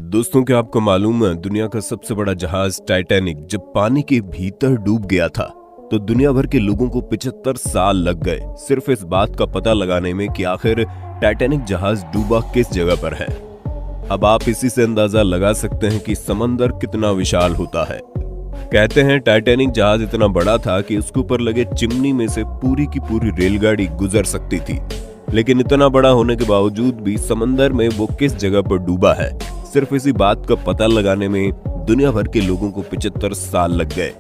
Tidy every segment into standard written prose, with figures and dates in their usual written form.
दोस्तों, क्या आपको मालूम है दुनिया का सबसे बड़ा जहाज टाइटैनिक जब पानी के भीतर डूब गया था तो दुनिया भर के लोगों को 75 साल लग गए सिर्फ इस बात का पता लगाने में कि आखिर टाइटैनिक जहाज डूबा किस जगह पर है। अब आप इसी से अंदाजा लगा सकते हैं कि समंदर कितना विशाल होता है। कहते हैं टाइटैनिक जहाज इतना बड़ा था कि उसके ऊपर लगे चिमनी में से पूरी की पूरी रेलगाड़ी गुजर सकती थी, लेकिन इतना बड़ा होने के बावजूद भी समंदर में वो किस जगह पर डूबा है, सिर्फ इसी बात का पता लगाने में दुनिया भर के लोगों को 75 साल लग गए।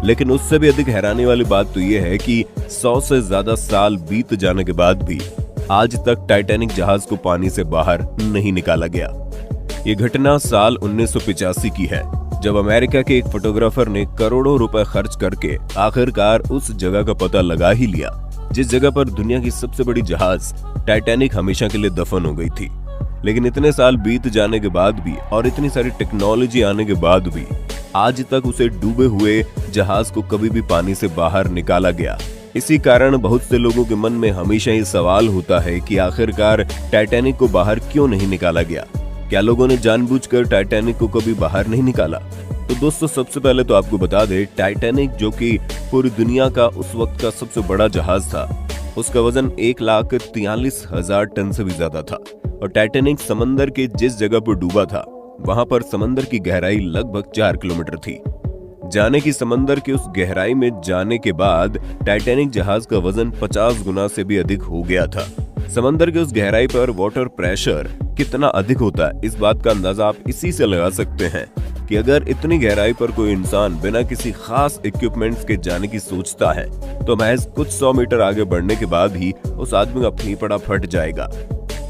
लेकिन उससे भी अधिक हैरानी वाली बात तो यह है कि 100 से ज्यादा साल बीत जाने के बाद भी आज तक टाइटैनिक जहाज को पानी से बाहर नहीं निकाला गया। ये घटना साल 1985 की है, जब अमेरिका के एक फोटोग्राफर ने करोड़ों रुपए खर्च करके आखिरकार उस जगह का पता लगा ही लिया जिस जगह पर दुनिया की सबसे बड़ी जहाज टाइटैनिक हमेशा के लिए दफन हो गई थी। लेकिन इतने साल बीत जाने के बाद भी और इतनी सारी टेक्नोलॉजी आने के बाद भी आज तक उसे डूबे हुए जहाज को कभी भी पानी से बाहर निकाला गया। इसी कारण बहुत से लोगों के मन में हमेशा ये सवाल होता है कि आखिरकार टाइटैनिक को बाहर क्यों नहीं निकाला गया। क्या लोगों ने जानबूझकर टाइटैनिक को कभी बाहर नहीं निकाला? तो दोस्तों, सबसे पहले तो आपको बता दें, टाइटैनिक जो कि पूरी दुनिया का उस वक्त का सबसे बड़ा जहाज था, उसका वजन 1,43,000 टन से भी ज्यादा था। और टाइटैनिक समंदर के जिस जगह पर डूबा था वहां पर समंदर की गहराई लगभग 4 किलोमीटर थी। जाने की समंदर की उस गहराई में जाने के बाद टाइटैनिक जहाज का वजन 50 गुना से भी अधिक हो गया था। समंदर के उस गहराई पर वाटर प्रेशर कितना अधिक होता है, इस बात का अंदाजा आप इसी से लगा सकते हैं कि अगर इतनी गहराई पर कोई इंसान बिना किसी खास इक्विपमेंट्स के जाने की सोचता है तो महज कुछ 100 मीटर आगे बढ़ने के बाद ही उस आदमी का फेफड़ा फट जाएगा।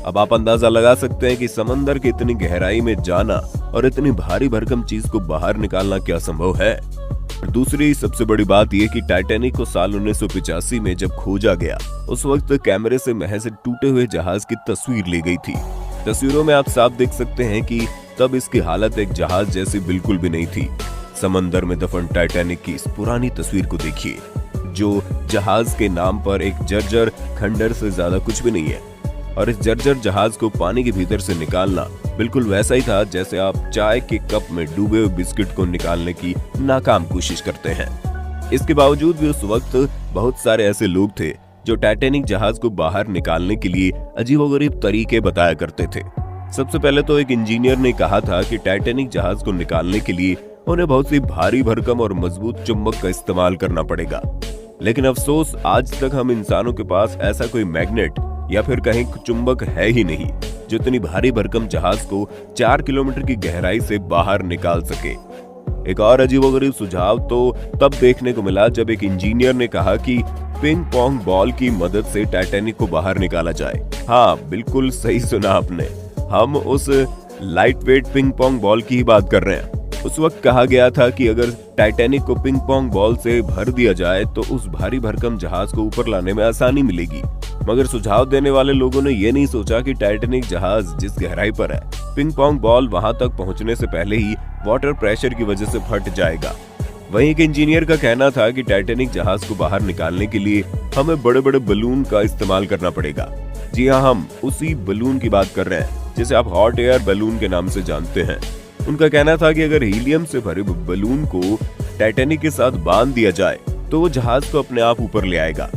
अब आप अंदाजा लगा सकते हैं कि समंदर की इतनी गहराई में जाना और इतनी भारी भरकम चीज को बाहर निकालना क्या संभव है। दूसरी सबसे बड़ी बात यह कि टाइटैनिक को साल 1985 में जब खोजा गया उस वक्त कैमरे से महज टूटे हुए जहाज की तस्वीर ली गई थी। तस्वीरों में आप साफ देख सकते हैं कि तब इसकी हालत एक जहाज जैसी बिल्कुल भी नहीं थी। समंदर में दफन टाइटैनिक की इस पुरानी तस्वीर को देखिए, जो जहाज के नाम पर एक जर्जर खंडर से ज्यादा कुछ भी नहीं है। और इस जर्जर जहाज को पानी के भीतर से निकालना बिल्कुल वैसा ही था जैसे आप चाय के कप में डूबे हुए बिस्किट को निकालने की नाकाम कोशिश करते हैं। इसके बावजूद भी उस वक्त बहुत सारे ऐसे लोग थे जो टाइटैनिक जहाज को बाहर निकालने के लिए अजीबोगरीब तरीके बताया करते थे। सबसे पहले तो एक इंजीनियर ने कहा था कि टाइटैनिक जहाज को निकालने के लिए उन्हें बहुत सी भारी भरकम और मजबूत चुंबक का इस्तेमाल करना पड़ेगा। लेकिन अफसोस, आज तक हम इंसानों के पास ऐसा कोई मैग्नेट या फिर कहीं चुंबक है ही नहीं जो इतनी भारी भरकम जहाज को 4 किलोमीटर की गहराई से बाहर निकाल सके। एक और अजीबोगरीब सुझाव तो तब देखने को मिला जब एक इंजीनियर ने कहा कि पिंग पोंग बॉल की मदद से टाइटैनिक को बाहर निकाला जाए। हाँ, बिल्कुल सही सुना आपने, हम उस light weight ping pong ball की ही बात कर रहे हैं। उस वक्त कहा गया था कि अगर टाइटैनिक को पिंग पोंग बॉल से भर दिया जाए तो उस भारी भरकम जहाज को ऊपर लाने में आसानी मिलेगी। मगर सुझाव देने वाले लोगों ने यह नहीं सोचा कि टाइटैनिक जहाज जिस गहराई पर है, पिंग पोंग बॉल वहां तक पहुंचने से पहले ही वाटर प्रेशर की वजह से फट जाएगा। वहीं एक इंजीनियर का कहना था कि टाइटैनिक जहाज को बाहर निकालने के लिए हमें बड़े बड़े बलून का इस्तेमाल करना पड़ेगा। जी हाँ, हम उसी बलून की बात कर रहे हैं जिसे आप हॉट एयर बलून के नाम से जानते हैं। उनका कहना था कि अगर हीलियम से भरे बलून को टाइटैनिक के साथ बांध दिया जाए तो वो जहाज को अपने आप ऊपर ले आएगा,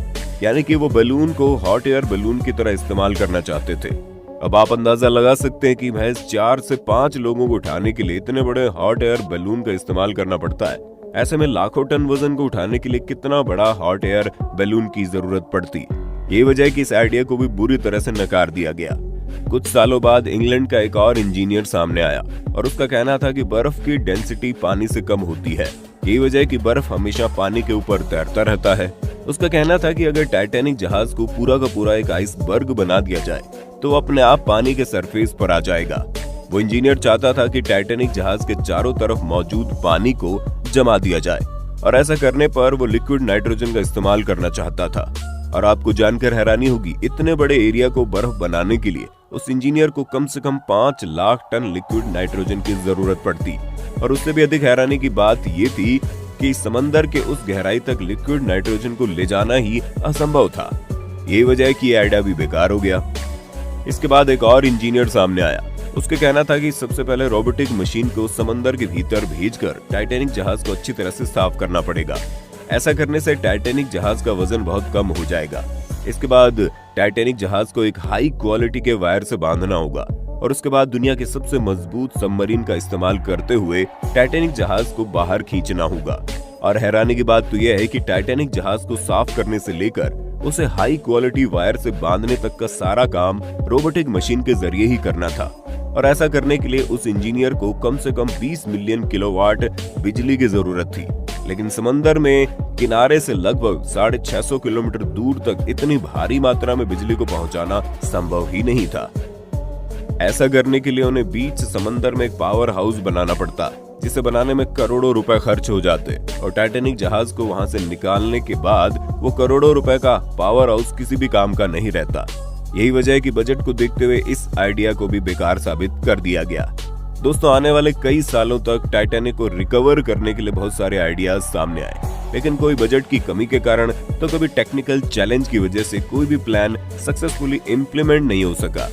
यानी कि वो बलून को हॉट एयर बलून की तरह इस्तेमाल करना चाहते थे। अब आप अंदाजा लगा सकते हैं कि महज 4 से 5 लोगों को उठाने के लिए इतने बड़े हॉट एयर बलून का इस्तेमाल करना पड़ता है। ऐसे में लाखों टन वजन को उठाने के लिए कितना बड़ा हॉट एयर बलून की जरूरत पड़ती। यही वजह है कि इस आइडिया को भी बुरी तरह से नकार दिया गया। कुछ सालों बाद इंग्लैंड का एक और इंजीनियर सामने आया और उसका कहना था कि बर्फ की डेंसिटी पानी से कम होती है। यही वजह है कि बर्फ हमेशा पानी के ऊपर तैरता रहता है। उसका कहना था कि अगर टाइटैनिक जहाज को पूरा का पूरा एक आइसबर्ग बना दिया जाए तो अपने आप पानी के सरफेस पर आ जाएगा। वो इंजीनियर चाहता था कि टाइटैनिक जहाज के चारों तरफ मौजूद पानी को जमा दिया जाए और ऐसा करने पर वो लिक्विड नाइट्रोजन का इस्तेमाल करना चाहता था। और आपको जानकर हैरानी होगी, इतने बड़े एरिया को बर्फ बनाने के लिए उस इंजीनियर को कम से कम 5 लाख टन लिक्विड नाइट्रोजन की जरूरत पड़ती। और उससे भी अधिक हैरानी की बात ये थी कि समंदर के उस गहराई तक लिक्विड नाइट्रोजन को ले जाना ही असंभव था। यही वजह है कि यह आइडिया भी बेकार हो गया। इसके बाद एक और इंजीनियर सामने आया उसके कहना था कि सबसे पहले रोबोटिक मशीन को समंदर के भीतर भेजकर टाइटैनिक जहाज को अच्छी तरह से साफ करना पड़ेगा। ऐसा करने से टाइटैनिक जहाज का वजन बहुत कम हो जाएगा। इसके बाद टाइटैनिक जहाज को एक हाई क्वालिटी के वायर से बांधना होगा और उसके बाद दुनिया के सबसे मजबूत सबमरीन का इस्तेमाल करते हुए टाइटैनिक जहाज को बाहर खींचना होगा। और हैरानी की बात तो यह है कि टाइटैनिक जहाज को साफ करने से लेकर उसे हाई क्वालिटी वायर से बांधने तक का सारा काम रोबोटिक मशीन के जरिए ही करना था। और ऐसा करने के लिए उस इंजीनियर को कम से कम 20 मिलियन किलोवाट बिजली की जरूरत थी। लेकिन समंदर में किनारे से लगभग 650 किलोमीटर दूर तक इतनी भारी मात्रा में बिजली को पहुंचाना संभव ही नहीं था। ऐसा करने के लिए उन्हें बीच समंदर में एक पावर हाउस बनाना पड़ता, जिसे बनाने में करोड़ों रुपए खर्च हो जाते और टाइटैनिक जहाज को वहां से निकालने के बाद वो करोड़ों रुपए का पावर हाउस किसी भी काम का नहीं रहता। यही वजह है कि बजट को देखते हुए इस आइडिया को भी बेकार साबित कर दिया गया। दोस्तों, आने वाले कई सालों तक टाइटैनिक को रिकवर करने के लिए बहुत सारे आइडियाज सामने आए, लेकिन कोई बजट की कमी के कारण तो कभी टेक्निकल चैलेंज की वजह से कोई भी प्लान सक्सेसफुली इम्प्लीमेंट नहीं हो सका।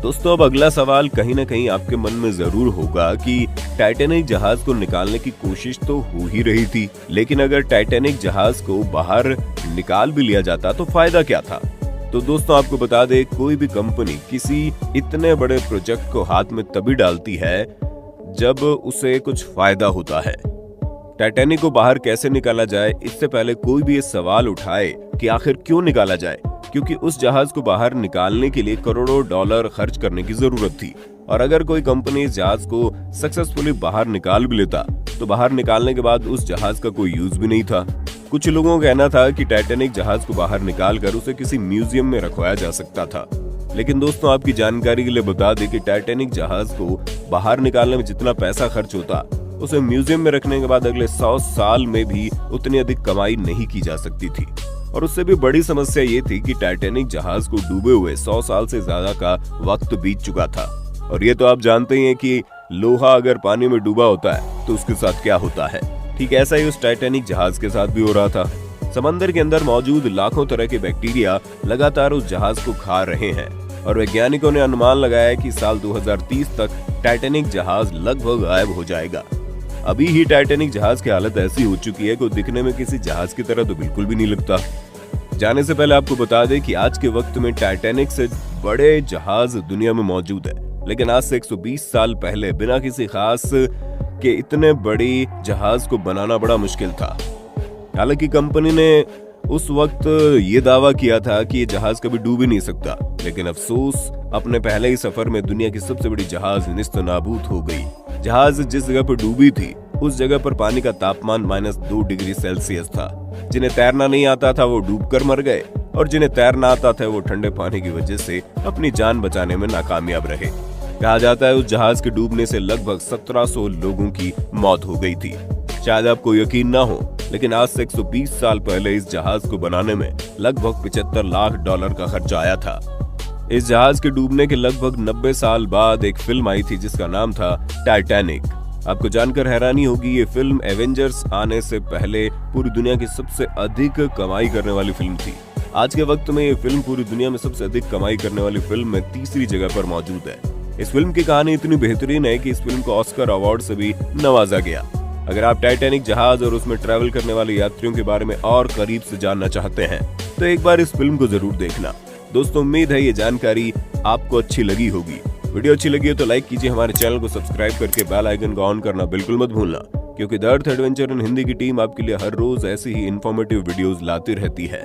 दोस्तों, अब अगला सवाल कहीं ना कहीं आपके मन में जरूर होगा कि टाइटैनिक जहाज को निकालने की कोशिश तो हो ही रही थी, लेकिन अगर टाइटैनिक जहाज को बाहर निकाल भी लिया जाता तो फायदा क्या था। तो दोस्तों, आपको बता दें, कोई भी कंपनी किसी इतने बड़े प्रोजेक्ट को हाथ में तभी डालती है जब उसे कुछ फायदा होता है। टाइटैनिक को बाहर कैसे निकाला जाए, इससे पहले कोई भी ये सवाल उठाए कि आखिर क्यों निकाला जाए, क्योंकि उस जहाज को बाहर निकालने के लिए करोड़ों डॉलर खर्च करने की जरूरत थी। और अगर कोई कंपनी इस जहाज को सक्सेसफुली बाहर निकाल भी लेता तो बाहर निकालने के बाद उस जहाज का कोई यूज भी नहीं था। कुछ लोगों का कहना था कि टाइटैनिक जहाज को बाहर निकालकर उसे किसी म्यूजियम में रखवाया जा सकता था, लेकिन दोस्तों, आपकी जानकारी के लिए बता दें कि टाइटैनिक जहाज को बाहर निकालने में जितना पैसा खर्च होता उसे म्यूजियम में रखने के बाद अगले 100 साल में भी उतनी अधिक कमाई नहीं की जा सकती थी। और उससे भी बड़ी समस्या ये थी कि टाइटैनिक जहाज को डूबे हुए 100 साल से ज्यादा का वक्त बीत चुका था। और ये तो आप जानते ही हैं कि लोहा अगर पानी में डूबा होता है तो उसके साथ क्या होता है। ठीक ऐसा ही उस टाइटैनिक जहाज के साथ भी हो रहा था। समंदर के अंदर मौजूद लाखों तरह के बैक्टीरिया लगातार उस जहाज को खा रहे हैं और वैज्ञानिकों ने अनुमान लगाया कि साल 2030 तक टाइटैनिक जहाज लगभग गायब हो जाएगा। अभी ही टाइटैनिक जहाज की हालत ऐसी हो चुकी है कि दिखने में किसी जहाज की तरह तो बिल्कुल भी नहीं लगता। जाने से पहले आपको बता दें कि आज के वक्त में टाइटैनिक से बड़े जहाज दुनिया में मौजूद है, लेकिन आज से 120 साल पहले बिना किसी खास के इतने बड़ी जहाज को बनाना बड़ा मुश्किल था। हालांकि कंपनी ने उस वक्त ये दावा किया था कि ये जहाज कभी डूब ही नहीं सकता, लेकिन अफसोस, अपने पहले ही सफर में दुनिया की सबसे बड़ी जहाज निस्तनाबूद हो गई। जहाज जिस जगह पर डूबी थी उस जगह पर पानी का तापमान -2 डिग्री सेल्सियस था। जिन्हें तैरना नहीं आता था वो डूबकर मर गए और जिन्हें तैरना आता था वो ठंडे पानी की वजह से अपनी जान बचाने में नाकामयाब रहे। कहा जाता है उस जहाज के डूबने से लगभग 1700 लोगों की मौत हो गई थी। शायद आपको यकीन ना हो, लेकिन आज से 120 साल पहले इस जहाज को बनाने में लगभग $75 लाख का खर्च आया था। इस जहाज के डूबने के लगभग 90 साल बाद एक फिल्म आई थी जिसका नाम था टाइटैनिक। आपको जानकर हैरानी होगी, ये फिल्म एवेंजर्स आने से पहले पूरी दुनिया की सबसे अधिक कमाई करने वाली फिल्म थी। आज के वक्त में ये फिल्म पूरी दुनिया में सबसे अधिक कमाई करने वाली फिल्म में तीसरी जगह पर मौजूद है। इस फिल्म की कहानी इतनी बेहतरीन है कि इस फिल्म को ऑस्कर अवार्ड से भी नवाजा गया। अगर आप टाइटैनिक जहाज और उसमें ट्रैवल करने वाले यात्रियों के बारे में और करीब से जानना चाहते हैं तो एक बार इस फिल्म को जरूर देखना। दोस्तों, उम्मीद है ये जानकारी आपको अच्छी लगी होगी। वीडियो अच्छी लगी हो तो लाइक कीजिए, हमारे चैनल को सब्सक्राइब करके बेल आइकन को ऑन करना बिल्कुल मत भूलना, क्योंकि the earth adventure in Hindi की टीम आपके लिए हर रोज ऐसी ही इन्फॉर्मेटिव वीडियोस लाती रहती है।